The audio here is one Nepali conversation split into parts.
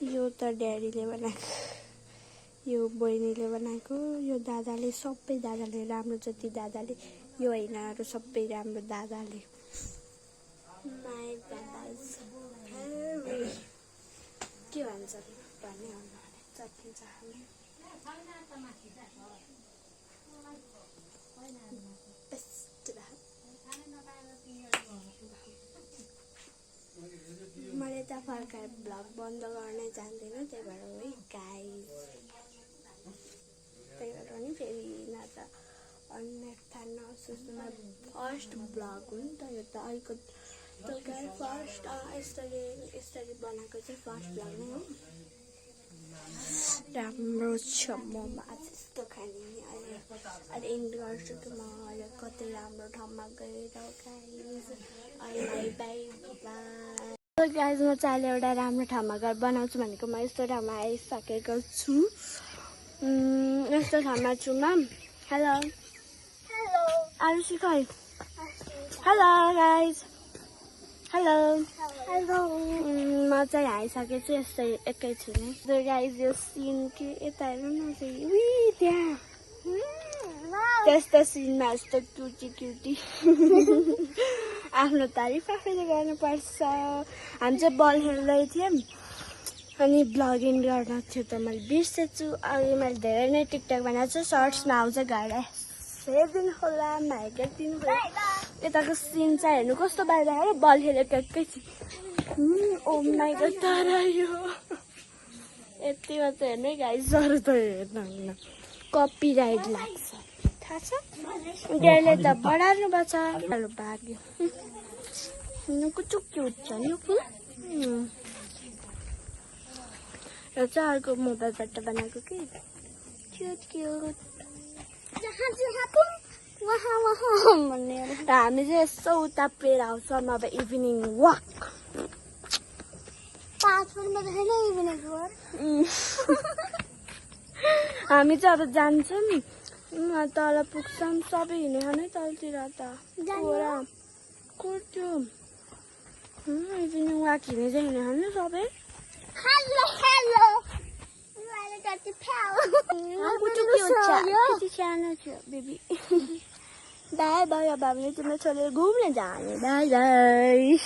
यो त ड्याडीले बनाएको, यो बहिनीले बनाएको, यो दादाले, सबै दादाले राम्रो जति दादाले, यो होइन अरू सबै राम्रो दादाले। My dada is very के भन्छ भन्ने चट्टिन्छ हामी। मैले त फर्काएर ब्लग बन्द गर्नै जान्दिनँ, त्यही भएर हो है गाइस। त्यही भएर नि फेरि न त अन्यथा नसोच्नुमा फर्स्ट ब्लग हो नि त यो त। अहिलेको त फर्स्ट यसरी बनाएको चाहिँ फर्स्ट ब्लग नै हो। राम्रो छ मोमो आज यस्तो खाने नि अहिले इन्ड गर्छु कि म अहिले कति राम्रो ठाउँमा गएर गाइस। अहिले बाई बाई गाइस, म चाहिँ अहिले एउटा राम्रो ठाउँमा गएर बनाउँछु भनेको म यस्तो ठाउँमा आइसकेको छु। यस्तो ठाउँमा छु म। हेलो हेलो आरुषी खै? Hello guys, hello hello. म चाहिँ आइसकेको छु यस्तै एकैछिनै। गाइस यो सिन के यता हेर्नु न त्यहाँ त्यस्तो सिनमा यस्तो क्युटी आफ्नो तारिफ आफैले गर्नुपर्छ। हामी चाहिँ बल खेल्दै थियौँ अनि ब्लगिङ गर्न थियो त मैले बिर्सेछु। अघि मैले धेरै नै टिकटक बनाएको छु, सर्ट्समा आउँछ गएर हेरिदिनु होला, हेरिदिनु होला। यताको सिन चाहिँ हेर्नु कस्तो बाहिर बल खेलेको एकैछिन। ओ माइ गॉड तर यो यति मात्र हेर्नु गाइस, अरू त हेर्नु कपिराइट लाग्छ थाहा छ। त्यसले त बढार्नु पर्छ। भाग्यो कुचुक क्युट छ नि फुल। यो चाहिँ अर्को मोबाइलबाट बनाएको कि क्युट क्युट भन्ने। हामी चाहिँ यसो उता प्रेयर हाउसमा अब इभिनिङ वाक हामी चाहिँ अब जान्छौँ तल पुग्छौँ। सबै हिँड्ने खाने तलतिर त कुर्छु इभिनिङ वाक हिँड्ने चाहिँ हिँड्ने खाने सबै। सानो थियो बेबी। By by. अब हामीले तिम्रो छोडेर घुम्न जाने। By by.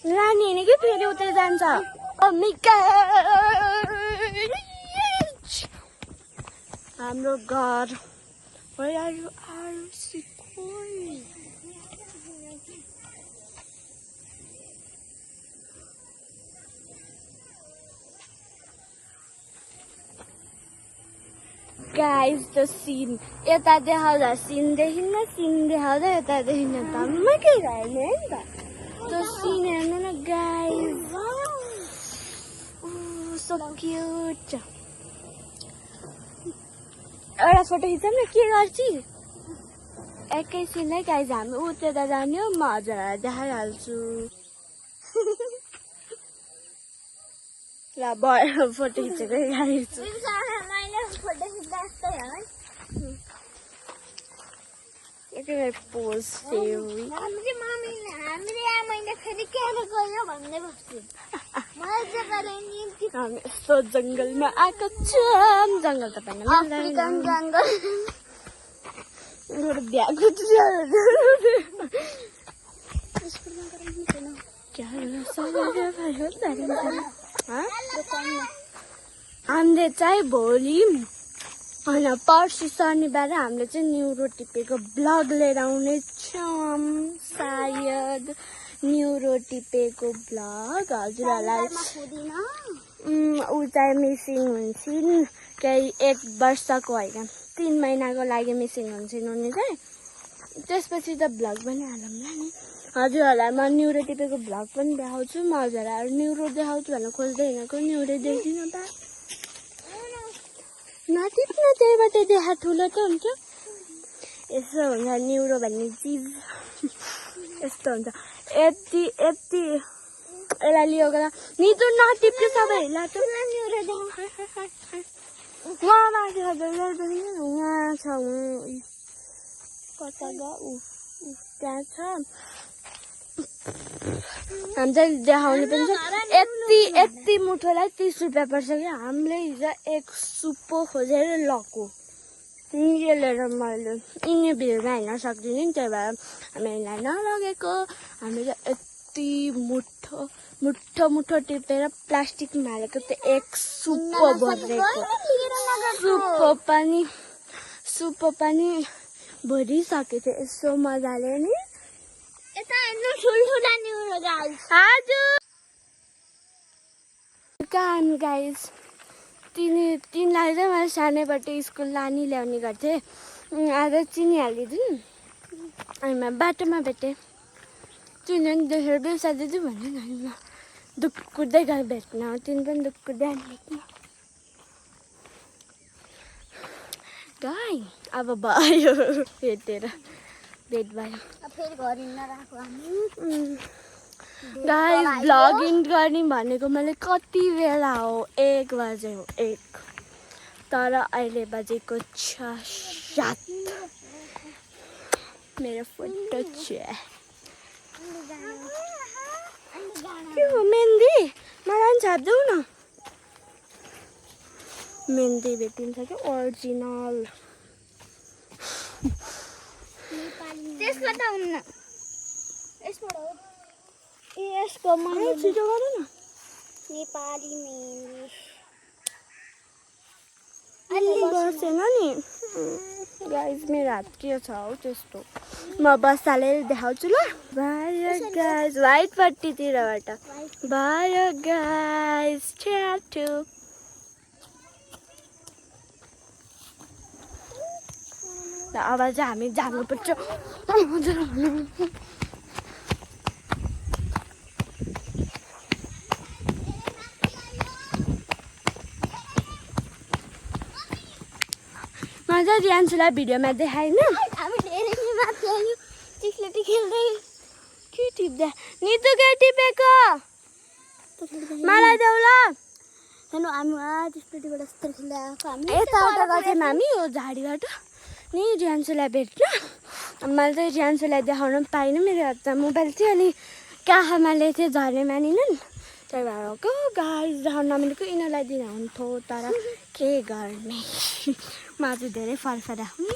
रानी होइन कि फेरि उतै जान्छ। हाम्रो घर गाइस द सिन यता देखाउँदा सिन देखिन्न, सिन देखाउँदा यता देखिन्न। धम्मकै हेर्ने है नि त त्यो सिन हेर्नु न गाइस। So cute. एउटा फोटो खिचौँ न के गर्छु एकैछिन है गाइस। हामी उता जाने हो, म हजुरहरूलाई देखाइहाल्छु। ल फोटो खिचेको गाइस। पोज हामी यस्तो जङ्गलमा आएको छौँ। जङ्गल त पनि हामीले चाहिँ भोलि होइन पर्सि शनिबार हामीले चाहिँ न्युरो टिपेको ब्लग लिएर आउने छौँ। सायद न्युरो टिपेको ब्लग हजुरहरूलाई ऊ चाहिँ मिसिङ हुन्छन् केही 1 वर्षको होइन 3 महिनाको लागि मिसिङ हुन्छन् उनी चाहिँ। त्यसपछि त ब्लग पनि हालौँला नि। हजुरहरूलाई म न्युरो टिपेको ब्लग पनि देखाउँछु। म हजुरहरूलाई न्युरो देखाउँछु भनेर खोज्दै हिँडेको न्युरो देख्दिनँ त। नटिप्न त्यहीबाट देखा ठुलो त हुन्छ। यसो हुन्छ न्युरो भन्ने चिज यस्तो हुन्छ। यति यसलाई लिएको त नितो नटिप्यो सबैलाई त। उहाँ माथि उहाँ छ कता गयो ऊ त्यहाँ छ हामी चाहिँ देखाउने पनि छ यति मुठोलाई 30 रुपियाँ पर्छ कि हामीले हिजो एक सुप्पो खोजेर लको लिएर मैले यिनी भिडमा हिँड्न सक्दिनँ नि त्यही भएर हामीलाई नलगेको हामी चाहिँ यति मुठो टिपेर प्लास्टिकमा हालेको त्यो एक सुप्पो भरेको सुप्पो पनि भरिसकेको थियो यसो मजाले नि हजुर गाइस तिनलाई चाहिँ मैले सानैबाट स्कुल लानी ल्याउने गर्थेँ आज चिनिहालिदिउँ अनि म बाटोमा भेटेँ तिनीहरू पनि देखेर बेलुसा दिदी भन्यो नि अनि म दुक्कुर्दै गएर भेट्न तिनी पनि दुक्कुर्दै अनि भेट्न गाई अब भयो भेटेर भेट भयो फेरि घर हिँड्न राख्यो हामी गाइस भ्लगिङ गर्ने भनेको मैले कति बेला हो 1 बजे हो 1 तर अहिले बजेको 6-7 मेरो फोटो छ के हो मेहन्दी मलाई पनि छाप्देऊ न मेहन्दी भेटिन्छ कि ओरिजिनल त्यसको त हुन्न यसबाट हो यसको मलाई छिटो गर न नेपाली मेहन्दी अलि बसेन नि गाइस मेरो हात के छ हौ त्यस्तो म बसालेर देखाउँछु ल भयो गाइस वाइट पट्टीतिरबाट भयो गाइस ट्याटु अब चाहिँ हामी जानुपर्छ मजा रियान्सुलाई भिडियोमा देखाएन हामी धेरै माथि आयो चिक्लेटी खेल्दै के टिप्दा नितु के टिपेको मलाई देऊ ल हेर्नु हामी त्यसपट्टिबाट यस्तो खेल्दै आएको हामी यताबाट गर्थ्यौँ हामी यो झाडीबाट नि रियान्सुलाई भेट्न मैले चाहिँ रियान्सुलाई देखाउन पनि पाइनँ मेरो हातमा मोबाइल थियो अनि काखमा थिएँ झरेमा नि त्यही भएर हो गाइस देखाउन नमिलेको यिनीहरूलाई दिन हुन्थ्यो तर के गर्ने म चाहिँ धेरै फर्फर आउँ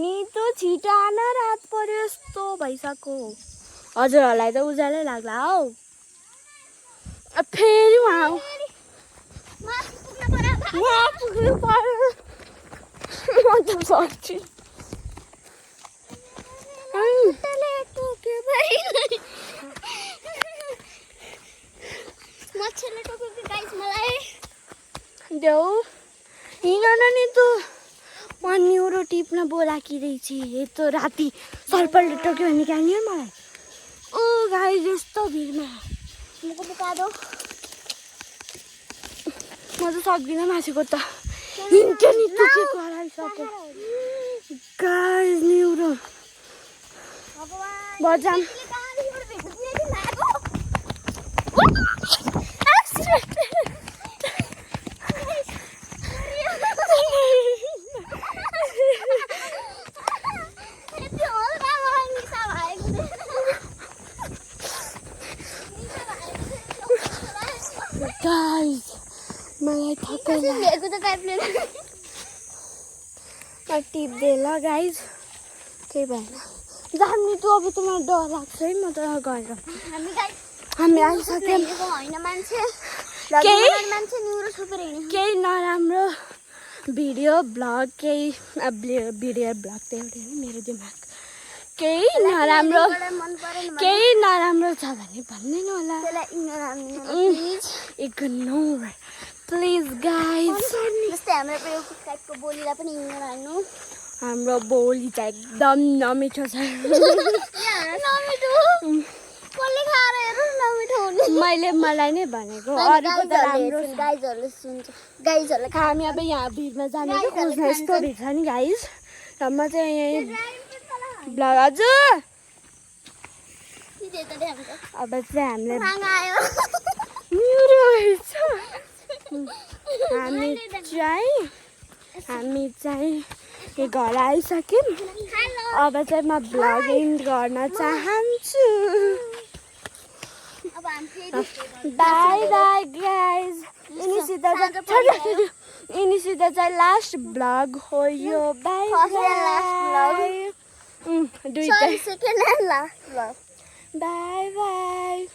नि त छिटो आन रात पर्यो यस्तो भइसक्यो हजुरहरूलाई त उज्यालै लाग्ला हौ फेरि उहाँ पुग्नु पर्यो म त सक्छु मच्छरले टोकेको गाइस मलाई देऊ हिँड नि त म न्युरो टिप्न बोलाकिरहेछ यस्तो राति सर्पलले टोक्यो भने क्या नि मलाई ओ गाई यस्तो भिडमा म त सक्दिनँ मासेको त हिँड्छ नि टोकेको हराइसक्यो गाइस न्युरो बजाम गाइस मलाई थकै भेको त टाइपले टिप्दै ल गाइस केही भएन जान्ने तँ अब त मलाई डर लाग्छ है म त गएर हामी आइसक्यौँ होइन मान्छे न्युरो छोपेर हिँड्यो केही नराम्रो भिडियो ब्लग केही भिडियो ब्लग त एउटै हो मेरो दिमाग केही नराम्रो छ भने भन्दैन होला इग्नोर प्लिज गाइस जस्तै हाम्रो एउटा टाइपको बोलीलाई पनि इग्नोर हाल्नु हाम्रो बोली चाहिँ एकदम नमिठो छ मलाई नै भनेको अरूको त राम्रो गाइजहरूले सुन्छ गाइजहरूले हामी अब यहाँ भिडमा जाने कि खोज्न यस्तो भिड छ नि गाइस र म चाहिँ यहीँ ब्लग हजुर अब चाहिँ हामीले हामी चाहिँ हामी चाहिँ घर आइसक्यौँ अब चाहिँ म भ्लगिङ गर्न चाहन्छु बाई बाई गाइज यिनीसित चाहिँ लास्ट भ्लग हो यो बाई बाई दुईटा second and last by by